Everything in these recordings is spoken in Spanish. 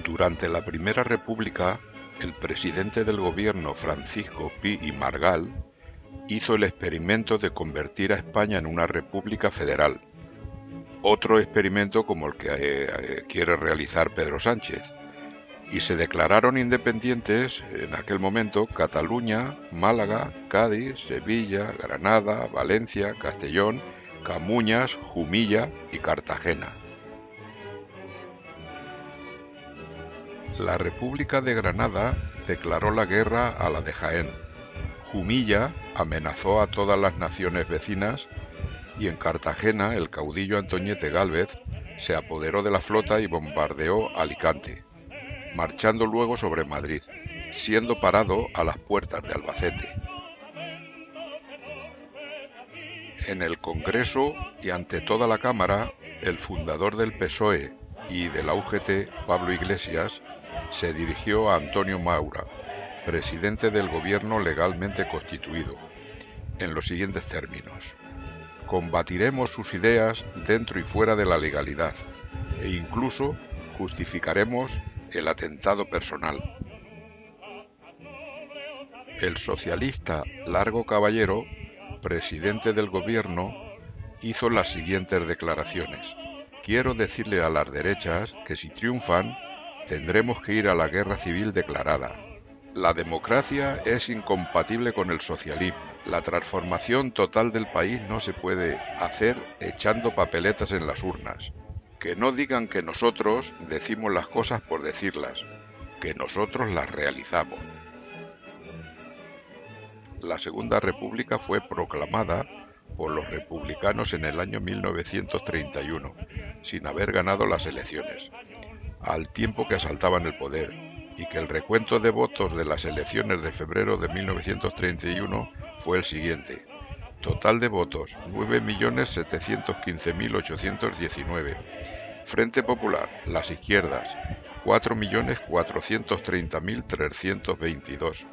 Durante la Primera República, el presidente del gobierno Francisco Pi y Margall hizo el experimento de convertir a España en una república federal, otro experimento como el que quiere realizar Pedro Sánchez, y se declararon independientes en aquel momento Cataluña, Málaga, Cádiz, Sevilla, Granada, Valencia, Castellón, Camuñas, Jumilla y Cartagena. La República de Granada declaró la guerra a la de Jaén. Jumilla amenazó a todas las naciones vecinas y en Cartagena el caudillo Antoñete Gálvez se apoderó de la flota y bombardeó Alicante, marchando luego sobre Madrid, siendo parado a las puertas de Albacete. En el Congreso y ante toda la Cámara, el fundador del PSOE y de la UGT, Pablo Iglesias, se dirigió a Antonio Maura, presidente del gobierno legalmente constituido, en los siguientes términos: combatiremos sus ideas dentro y fuera de la legalidad, e incluso justificaremos el atentado personal. El socialista Largo Caballero, presidente del gobierno, hizo las siguientes declaraciones: quiero decirle a las derechas que si triunfan, tendremos que ir a la guerra civil declarada. La democracia es incompatible con el socialismo. La transformación total del país no se puede hacer echando papeletas en las urnas. Que no digan que nosotros decimos las cosas por decirlas, que nosotros las realizamos. La Segunda República fue proclamada por los republicanos en el año 1931, sin haber ganado las elecciones, al tiempo que asaltaban el poder, y que el recuento de votos de las elecciones de febrero de 1931 fue el siguiente: total de votos 9.715.819, Frente Popular, las izquierdas, 4.430.322,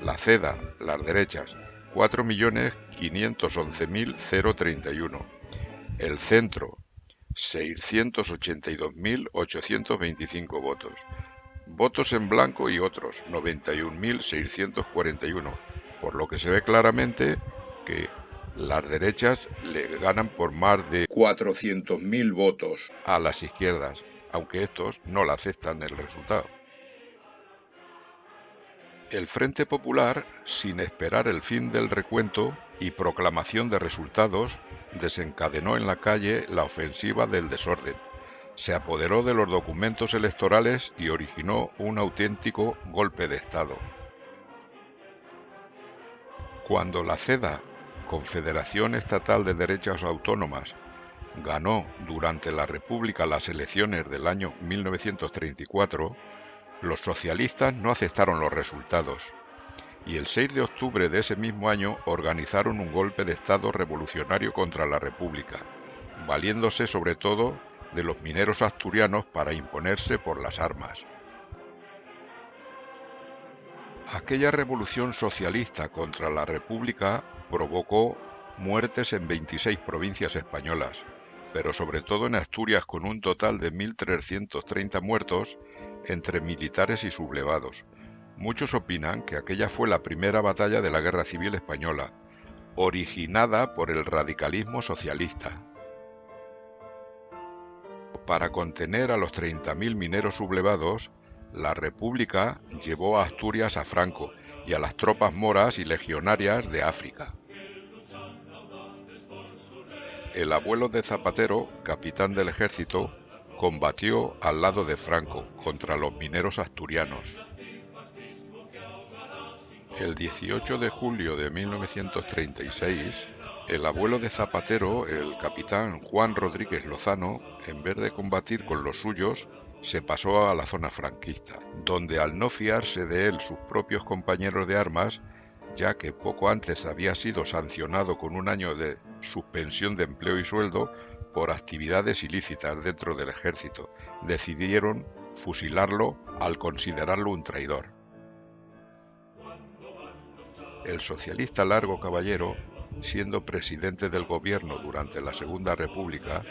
la CEDA, las derechas, 4.511.031, el centro, 682.825 votos. Votos en blanco y otros, 91.641, por lo que se ve claramente que las derechas le ganan por más de 400.000 votos a las izquierdas, aunque estos no le aceptan el resultado. El Frente Popular, sin esperar el fin del recuento y proclamación de resultados, desencadenó en la calle la ofensiva del desorden. Se apoderó de los documentos electorales y originó un auténtico golpe de Estado. Cuando la CEDA, Confederación Estatal de Derechas Autónomas, ganó durante la República las elecciones del año 1934, los socialistas no aceptaron los resultados y el 6 de octubre de ese mismo año organizaron un golpe de Estado revolucionario contra la República, valiéndose sobre todo de los mineros asturianos para imponerse por las armas. Aquella revolución socialista contra la República provocó muertes en 26 provincias españolas, pero sobre todo en Asturias, con un total de 1.330 muertos entre militares y sublevados. Muchos opinan que aquella fue la primera batalla de la Guerra Civil Española, originada por el radicalismo socialista. Para contener a los 30.000 mineros sublevados, la República llevó a Asturias a Franco y a las tropas moras y legionarias de África. El abuelo de Zapatero, capitán del ejército, combatió al lado de Franco contra los mineros asturianos. El 18 de julio de 1936, el abuelo de Zapatero, el capitán Juan Rodríguez Lozano, en vez de combatir con los suyos, se pasó a la zona franquista, donde al no fiarse de él sus propios compañeros de armas, ya que poco antes había sido sancionado con un año de suspensión de empleo y sueldo por actividades ilícitas dentro del ejército, decidieron fusilarlo al considerarlo un traidor. El socialista Largo Caballero, siendo presidente del gobierno durante la Segunda República,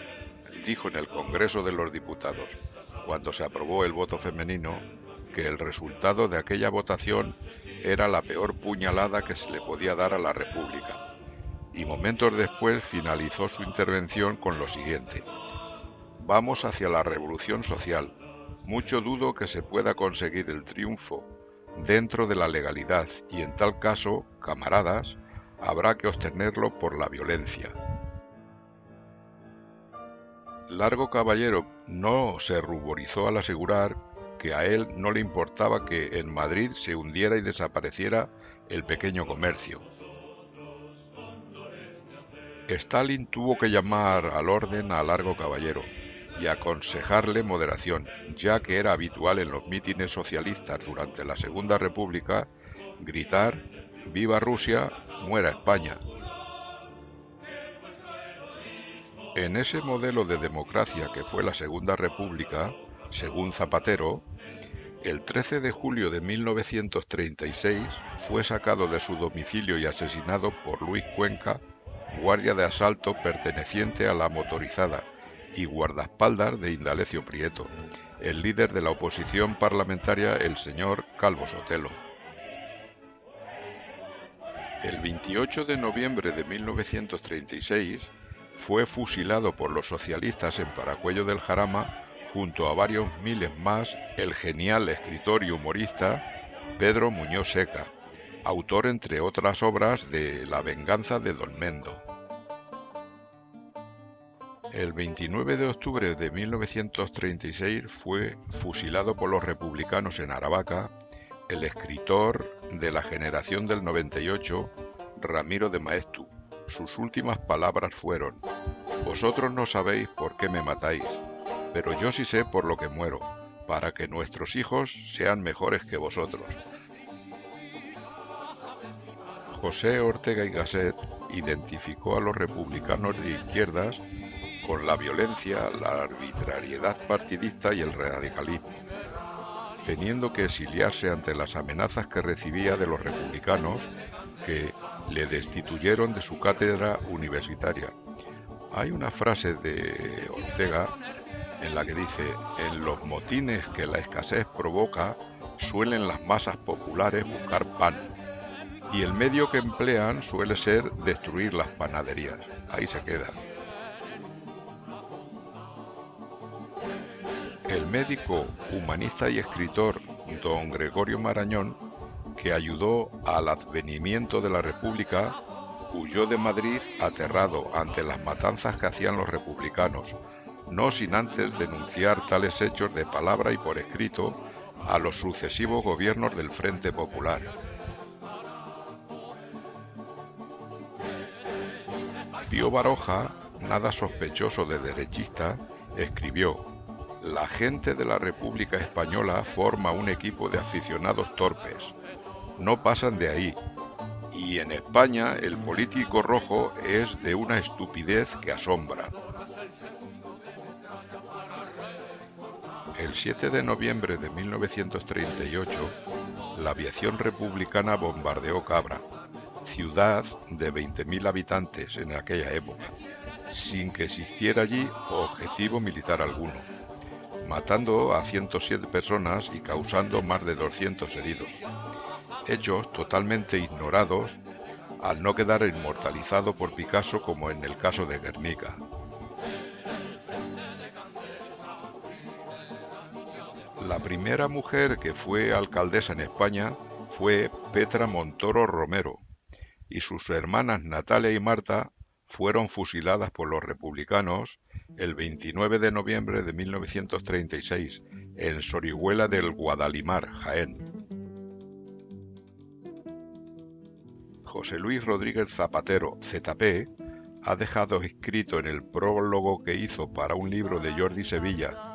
dijo en el Congreso de los Diputados: cuando se aprobó el voto femenino, que el resultado de aquella votación era la peor puñalada que se le podía dar a la República. Y momentos después finalizó su intervención con lo siguiente: vamos hacia la revolución social. Mucho dudo que se pueda conseguir el triunfo dentro de la legalidad y en tal caso, camaradas, habrá que obtenerlo por la violencia. Largo Caballero no se ruborizó al asegurar que a él no le importaba que en Madrid se hundiera y desapareciera el pequeño comercio. Stalin tuvo que llamar al orden a Largo Caballero y aconsejarle moderación, ya que era habitual en los mítines socialistas durante la Segunda República gritar «¡Viva Rusia! ¡Muera España!». En ese modelo de democracia que fue la Segunda República, según Zapatero, el 13 de julio de 1936 fue sacado de su domicilio y asesinado por Luis Cuenca, guardia de asalto perteneciente a la motorizada y guardaespaldas de Indalecio Prieto, el líder de la oposición parlamentaria, el señor Calvo Sotelo. El 28 de noviembre de 1936 fue fusilado por los socialistas en Paracuello del Jarama, junto a varios miles más, el genial escritor y humorista Pedro Muñoz Seca, autor entre otras obras de La venganza de Don Mendo. El 29 de octubre de 1936 fue fusilado por los republicanos en Aravaca el escritor de la generación del 98, Ramiro de Maeztu. Sus últimas palabras fueron: «Vosotros no sabéis por qué me matáis, pero yo sí sé por lo que muero, para que nuestros hijos sean mejores que vosotros». José Ortega y Gasset identificó a los republicanos de izquierdas con la violencia, la arbitrariedad partidista y el radicalismo, teniendo que exiliarse ante las amenazas que recibía de los republicanos, que le destituyeron de su cátedra universitaria. Hay una frase de Ortega en la que dice: «En los motines que la escasez provoca, suelen las masas populares buscar pan, y el medio que emplean suele ser destruir las panaderías». Ahí se queda. El médico, humanista y escritor don Gregorio Marañón, que ayudó al advenimiento de la República, huyó de Madrid aterrado ante las matanzas que hacían los republicanos, no sin antes denunciar tales hechos de palabra y por escrito a los sucesivos gobiernos del Frente Popular. Pío Baroja, nada sospechoso de derechista, escribió: «La gente de la República Española forma un equipo de aficionados torpes. No pasan de ahí. Y en España el político rojo es de una estupidez que asombra». El 7 de noviembre de 1938, la aviación republicana bombardeó Cabra, ciudad de 20.000 habitantes en aquella época, sin que existiera allí objetivo militar alguno, matando a 107 personas y causando más de 200 heridos. Hechos totalmente ignorados al no quedar inmortalizado por Picasso como en el caso de Guernica. La primera mujer que fue alcaldesa en España fue Petra Montoro Romero, y sus hermanas Natalia y Marta fueron fusiladas por los republicanos el 29 de noviembre de 1936 en Sorihuela del Guadalimar, Jaén. José Luis Rodríguez Zapatero, ZP, ha dejado escrito en el prólogo que hizo para un libro de Jordi Sevilla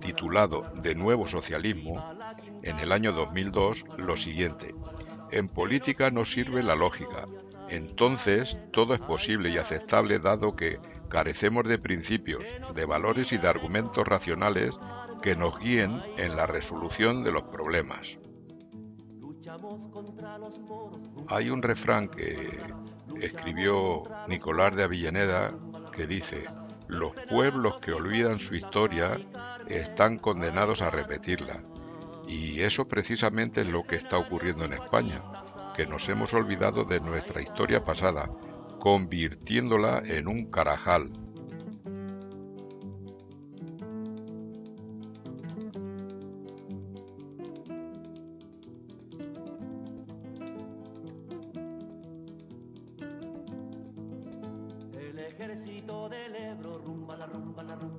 titulado De Nuevo Socialismo, en el año 2002, lo siguiente: «En política no sirve la lógica. Entonces todo es posible y aceptable dado que carecemos de principios, de valores y de argumentos racionales que nos guíen en la resolución de los problemas». Hay un refrán que escribió Nicolás de Avellaneda que dice: Los pueblos que olvidan su historia están condenados a repetirla. Y eso precisamente es lo que está ocurriendo en España, que nos hemos olvidado de nuestra historia pasada, convirtiéndola en un carajal. El ejército del Ebro rumba la rumba la rumba.